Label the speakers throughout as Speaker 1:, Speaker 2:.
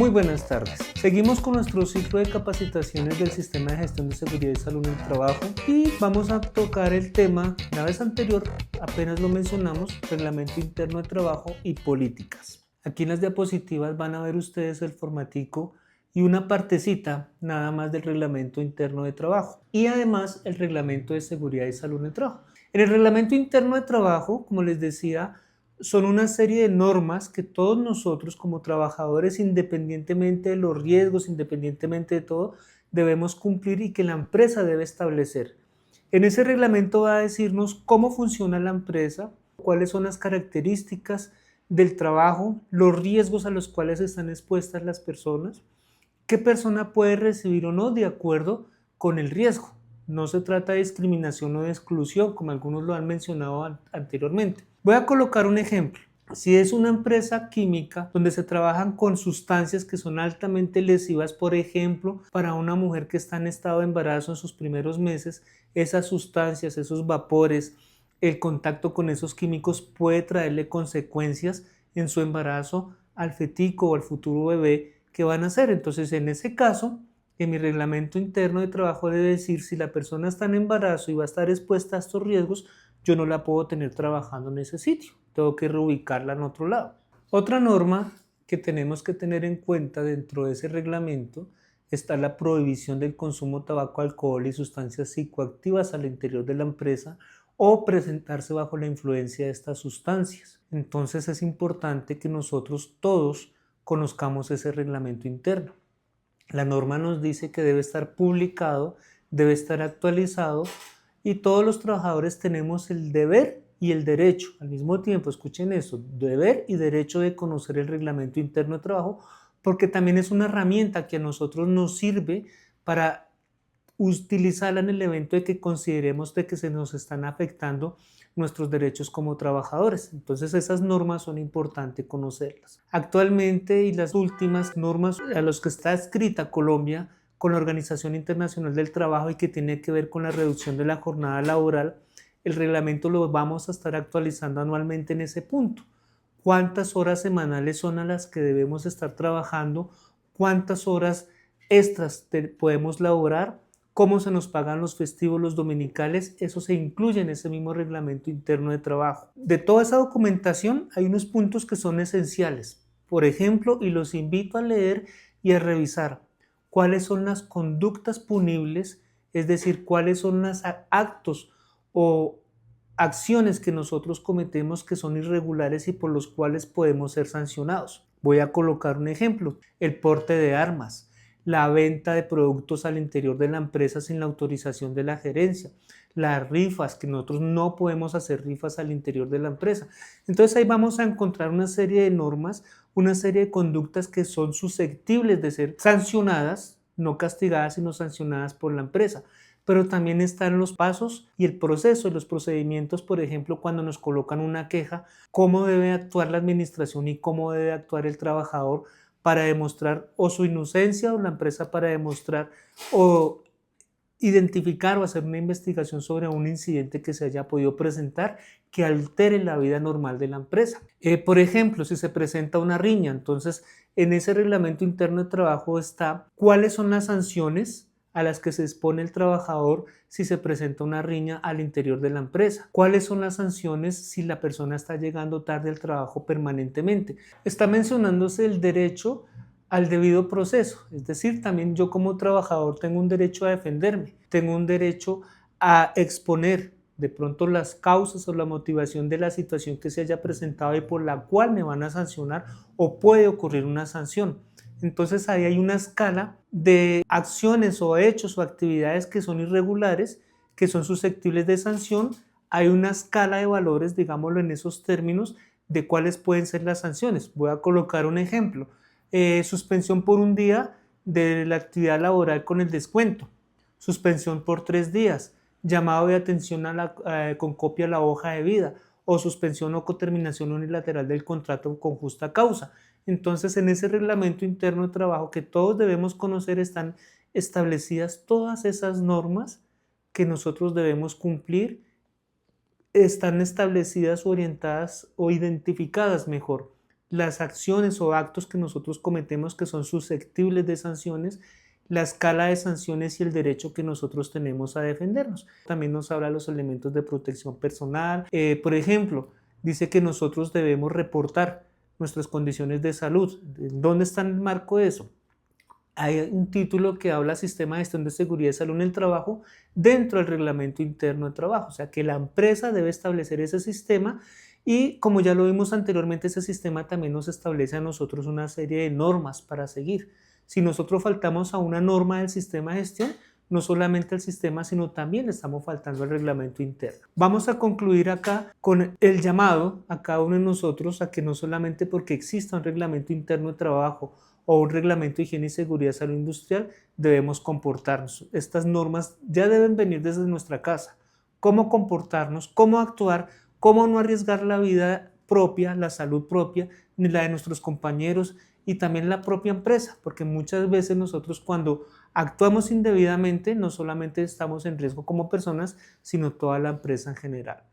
Speaker 1: Muy buenas tardes. Seguimos con nuestro ciclo de capacitaciones del Sistema de Gestión de Seguridad y Salud en el Trabajo y vamos a tocar el tema, la vez anterior apenas lo mencionamos, Reglamento Interno de Trabajo y Políticas. Aquí en las diapositivas van a ver ustedes el formatico y una partecita nada más del Reglamento Interno de Trabajo y además el Reglamento de Seguridad y Salud en el Trabajo. En el Reglamento Interno de Trabajo, como les decía, son una serie de normas que todos nosotros como trabajadores, independientemente de los riesgos, independientemente de todo, debemos cumplir y que la empresa debe establecer. En ese reglamento va a decirnos cómo funciona la empresa, cuáles son las características del trabajo, los riesgos a los cuales están expuestas las personas, qué persona puede recibir o no de acuerdo con el riesgo. No se trata de discriminación o de exclusión, como algunos lo han mencionado anteriormente. Voy a colocar un ejemplo. Si es una empresa química donde se trabajan con sustancias que son altamente lesivas, por ejemplo, para una mujer que está en estado de embarazo en sus primeros meses, esas sustancias, esos vapores, el contacto con esos químicos puede traerle consecuencias en su embarazo al fetico o al futuro bebé que van a hacer. Entonces, en ese caso, en mi reglamento interno de trabajo debe decir si la persona está en embarazo y va a estar expuesta a estos riesgos, yo no la puedo tener trabajando en ese sitio, tengo que reubicarla en otro lado. Otra norma que tenemos que tener en cuenta dentro de ese reglamento está la prohibición del consumo de tabaco, alcohol y sustancias psicoactivas al interior de la empresa o presentarse bajo la influencia de estas sustancias. Entonces es importante que nosotros todos conozcamos ese reglamento interno. La norma nos dice que debe estar publicado, debe estar actualizado y todos los trabajadores tenemos el deber y el derecho, al mismo tiempo, escuchen eso, deber y derecho de conocer el reglamento interno de trabajo porque también es una herramienta que a nosotros nos sirve para utilizarla en el evento de que consideremos de que se nos están afectando nuestros derechos como trabajadores. Entonces esas normas son importantes conocerlas. Actualmente y las últimas normas a las que está escrita Colombia con la Organización Internacional del Trabajo y que tiene que ver con la reducción de la jornada laboral, el reglamento lo vamos a estar actualizando anualmente en ese punto. ¿Cuántas horas semanales son a las que debemos estar trabajando? ¿Cuántas horas extras podemos laborar? ¿Cómo se nos pagan los festivos, los dominicales? Eso se incluye en ese mismo reglamento interno de trabajo. De toda esa documentación hay unos puntos que son esenciales. Por ejemplo, y los invito a leer y a revisar cuáles son las conductas punibles, es decir, cuáles son los actos o acciones que nosotros cometemos que son irregulares y por los cuales podemos ser sancionados. Voy a colocar un ejemplo: el porte de armas, la venta de productos al interior de la empresa sin la autorización de la gerencia, las rifas, que nosotros no podemos hacer rifas al interior de la empresa. Entonces ahí vamos a encontrar una serie de normas, una serie de conductas que son susceptibles de ser sancionadas, no castigadas, sino sancionadas por la empresa. Pero también están los pasos y el proceso y los procedimientos, por ejemplo, cuando nos colocan una queja, cómo debe actuar la administración y cómo debe actuar el trabajador para demostrar o su inocencia o la empresa para demostrar o identificar o hacer una investigación sobre un incidente que se haya podido presentar que altere la vida normal de la empresa. Por ejemplo, si se presenta una riña, entonces en ese reglamento interno de trabajo está cuáles son las sanciones a las que se expone el trabajador si se presenta una riña al interior de la empresa. ¿Cuáles son las sanciones si la persona está llegando tarde al trabajo permanentemente? Está mencionándose el derecho al debido proceso, es decir, también yo como trabajador tengo un derecho a defenderme, tengo un derecho a exponer de pronto las causas o la motivación de la situación que se haya presentado y por la cual me van a sancionar o puede ocurrir una sanción. Entonces ahí hay una escala de acciones o hechos o actividades que son irregulares, que son susceptibles de sanción. Hay una escala de valores, digámoslo en esos términos, de cuáles pueden ser las sanciones. Voy a colocar un ejemplo. Suspensión por un día de la actividad laboral con el descuento. Suspensión por 3 días. Llamado de atención con copia a la hoja de vida. O suspensión o coterminación unilateral del contrato con justa causa. Entonces, en ese reglamento interno de trabajo que todos debemos conocer están establecidas todas esas normas que nosotros debemos cumplir, están establecidas, orientadas o identificadas mejor las acciones o actos que nosotros cometemos que son susceptibles de sanciones, la escala de sanciones y el derecho que nosotros tenemos a defendernos. También nos habla de los elementos de protección personal. Por ejemplo, dice que nosotros debemos reportar nuestras condiciones de salud. ¿Dónde está el marco de eso? Hay un título que habla Sistema de Gestión de Seguridad y Salud en el Trabajo dentro del Reglamento Interno de Trabajo, o sea que la empresa debe establecer ese sistema y como ya lo vimos anteriormente, ese sistema también nos establece a nosotros una serie de normas para seguir. Si nosotros faltamos a una norma del sistema de gestión, no solamente al sistema, sino también le estamos faltando al reglamento interno. Vamos a concluir acá con el llamado a cada uno de nosotros a que no solamente porque exista un reglamento interno de trabajo o un reglamento de higiene y seguridad de salud industrial, debemos comportarnos. Estas normas ya deben venir desde nuestra casa. Cómo comportarnos, cómo actuar, cómo no arriesgar la vida propia, la salud propia, ni la de nuestros compañeros y también la propia empresa, porque muchas veces nosotros cuando actuamos indebidamente no solamente estamos en riesgo como personas, sino toda la empresa en general.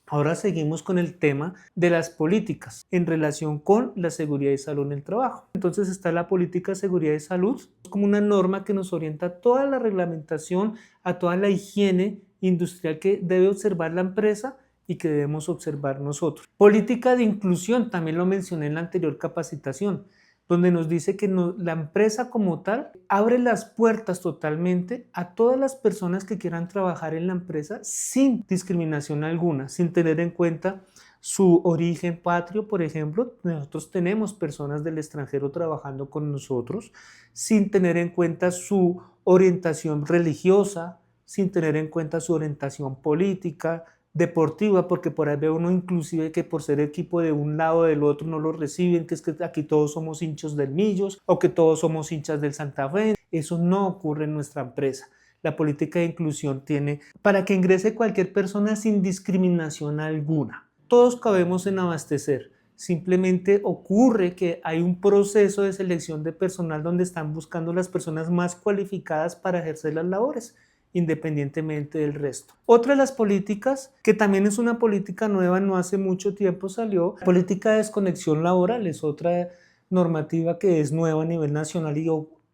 Speaker 1: Ahora seguimos con el tema de las políticas en relación con la seguridad y salud en el trabajo. Entonces está la política de seguridad y salud como una norma que nos orienta a toda la reglamentación, a toda la higiene industrial que debe observar la empresa y que debemos observar nosotros. Política de inclusión, también lo mencioné en la anterior capacitación, donde nos dice que la empresa como tal abre las puertas totalmente a todas las personas que quieran trabajar en la empresa sin discriminación alguna, sin tener en cuenta su origen patrio. Por ejemplo, nosotros tenemos personas del extranjero trabajando con nosotros, sin tener en cuenta su orientación religiosa, sin tener en cuenta su orientación política, deportiva, porque por ahí ve uno inclusive que por ser equipo de un lado o del otro no lo reciben, que es que aquí todos somos hinchas del Millos o que todos somos hinchas del Santa Fe. Eso no ocurre en nuestra empresa. La política de inclusión tiene para que ingrese cualquier persona sin discriminación alguna. Todos cabemos en abastecer. Simplemente ocurre que hay un proceso de selección de personal donde están buscando las personas más cualificadas para ejercer las labores, independientemente del resto. Otra de las políticas, que también es una política nueva, no hace mucho tiempo salió, la política de desconexión laboral, es otra normativa que es nueva a nivel nacional y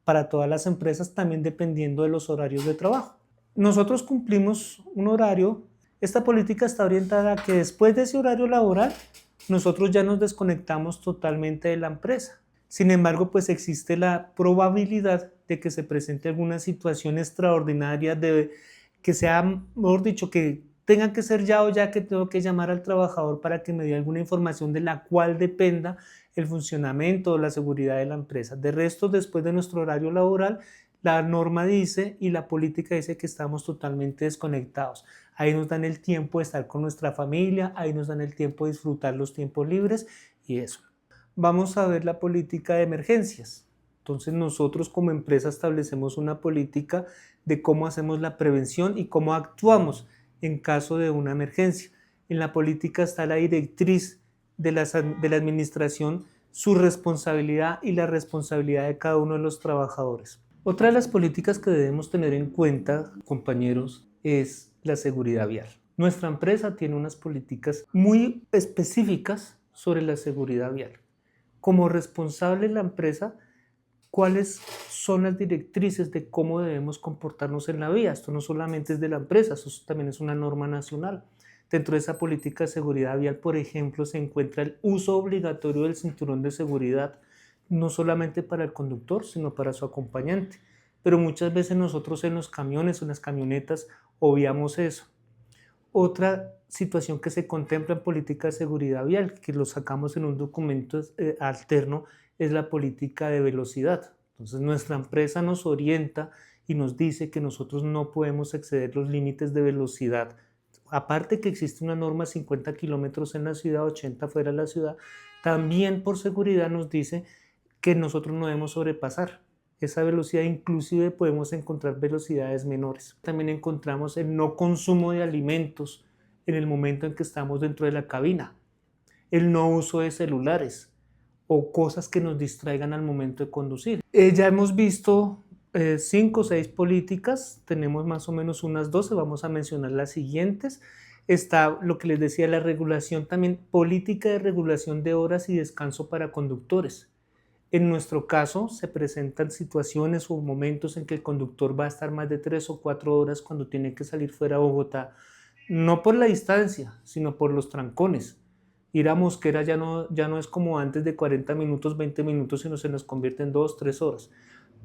Speaker 1: para todas las empresas, también dependiendo de los horarios de trabajo. Nosotros cumplimos un horario. Esta política está orientada a que después de ese horario laboral, nosotros ya nos desconectamos totalmente de la empresa. Sin embargo, pues existe la probabilidad de que se presente alguna situación extraordinaria, de que sea, mejor dicho, que tenga que ser ya o ya que tengo que llamar al trabajador para que me dé alguna información de la cual dependa el funcionamiento o la seguridad de la empresa. De resto, después de nuestro horario laboral, la norma dice y la política dice que estamos totalmente desconectados. Ahí nos dan el tiempo de estar con nuestra familia, ahí nos dan el tiempo de disfrutar los tiempos libres y eso. Vamos a ver la política de emergencias. Entonces nosotros como empresa establecemos una política de cómo hacemos la prevención y cómo actuamos en caso de una emergencia. En la política está la directriz de la administración, su responsabilidad y la responsabilidad de cada uno de los trabajadores. Otra de las políticas que debemos tener en cuenta, compañeros, es la seguridad vial. Nuestra empresa tiene unas políticas muy específicas sobre la seguridad vial. Como responsable de la empresa, ¿cuáles son las directrices de cómo debemos comportarnos en la vía? Esto no solamente es de la empresa, eso también es una norma nacional. Dentro de esa política de seguridad vial, por ejemplo, se encuentra el uso obligatorio del cinturón de seguridad, no solamente para el conductor, sino para su acompañante. Pero muchas veces nosotros en los camiones o en las camionetas obviamos eso. Otra situación que se contempla en política de seguridad vial, que lo sacamos en un documento alterno, es la política de velocidad. Entonces nuestra empresa nos orienta y nos dice que nosotros no podemos exceder los límites de velocidad. Aparte que existe una norma 50 kilómetros en la ciudad, 80 fuera de la ciudad, también por seguridad nos dice que nosotros no debemos sobrepasar esa velocidad. Inclusive podemos encontrar velocidades menores. También encontramos el no consumo de alimentos en el momento en que estamos dentro de la cabina, el no uso de celulares o cosas que nos distraigan al momento de conducir. Ya hemos visto 5 o 6 políticas, tenemos más o menos unas 12, vamos a mencionar las siguientes. Está lo que les decía, la regulación también, política de regulación de horas y descanso para conductores. En nuestro caso, se presentan situaciones o momentos en que el conductor va a estar más de 3 o 4 horas cuando tiene que salir fuera de Bogotá, no por la distancia, sino por los trancones. Ir a Mosquera ya no es como antes de 40 minutos, 20 minutos, sino se nos convierte en 2, 3 horas.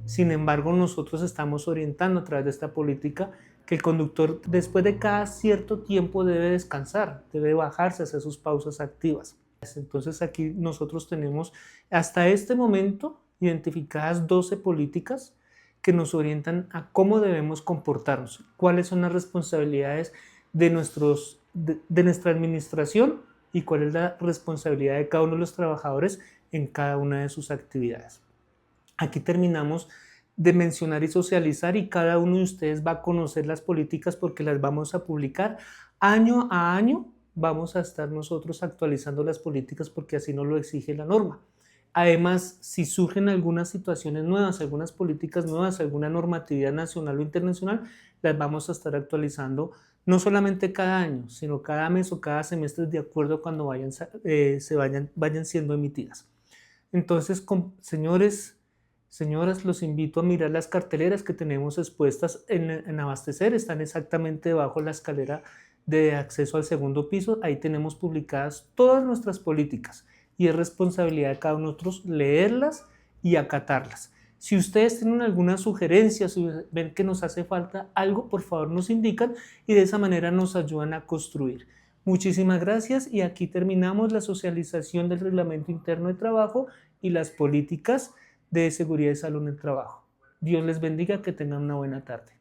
Speaker 1: Sin embargo, nosotros estamos orientando a través de esta política que el conductor después de cada cierto tiempo debe descansar, debe bajarse, hacer sus pausas activas. Entonces aquí nosotros tenemos hasta este momento identificadas 12 políticas que nos orientan a cómo debemos comportarnos, cuáles son las responsabilidades de nuestra administración y cuál es la responsabilidad de cada uno de los trabajadores en cada una de sus actividades. Aquí terminamos de mencionar y socializar y cada uno de ustedes va a conocer las políticas porque las vamos a publicar año a año. Vamos a estar nosotros actualizando las políticas porque así nos lo exige la norma. Además, si surgen algunas situaciones nuevas, algunas políticas nuevas, alguna normatividad nacional o internacional, las vamos a estar actualizando no solamente cada año, sino cada mes o cada semestre de acuerdo a cuando vayan siendo emitidas. Entonces, señores, señoras, los invito a mirar las carteleras que tenemos expuestas en Abastecer. Están exactamente debajo de la escalera de acceso al segundo piso. Ahí tenemos publicadas todas nuestras políticas y es responsabilidad de cada uno de nosotros leerlas y acatarlas. Si ustedes tienen alguna sugerencia, si ven que nos hace falta algo, por favor nos indican y de esa manera nos ayudan a construir. Muchísimas gracias y aquí terminamos la socialización del Reglamento Interno de Trabajo y las políticas de seguridad y salud en el trabajo. Dios les bendiga, que tengan una buena tarde.